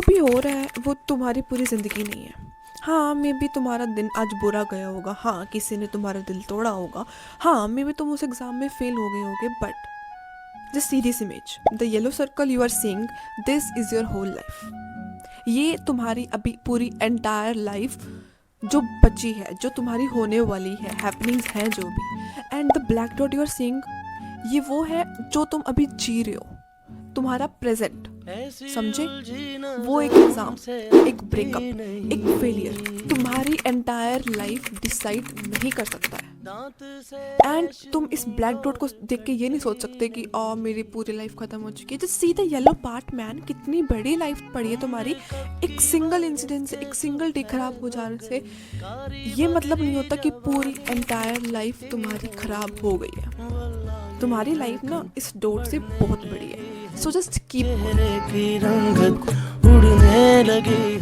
भी हो रहा है वो तुम्हारी पूरी ज़िंदगी नहीं है। हाँ, मे बी तुम्हारा दिन आज बुरा गया होगा, हाँ किसी ने तुम्हारा दिल तोड़ा होगा, हाँ मे बी तुम उस एग्ज़ाम में फेल हो गए होगे, but just see this image, the yellow circle you are seeing, this is your whole life. ये तुम्हारी अभी पूरी एंटायर लाइफ जो बची है, जो तुम्हारी होने वाली है, हैपनिंग्स हैं जो भी। And the black dot you are seeing, ये वो है जो तुम अभी जी रहे हो, तुम्हारा प्रेजेंट। समझे? वो एक एग्ज़ाम, एक ब्रेकअप, एक फेलियर तुम्हारी एंटायर लाइफ डिसाइड नहीं कर सकता है। एंड तुम इस ब्लैक डॉट को देख के ये नहीं सोच सकते कि मेरी पूरी लाइफ खत्म हो चुकी है। Just see the yellow part man, कितनी बड़ी लाइफ पड़ी है तुम्हारी। एक सिंगल इंसिडेंट से, एक सिंगल डे खराब हो जाने से ये मतलब नहीं होता कि पूरी एंटायर लाइफ तुम्हारी खराब हो गई है। तुम्हारी लाइफ ना इस डॉट से बहुत बड़ी है। सो जस्ट कीप की रंगत उड़ने लगी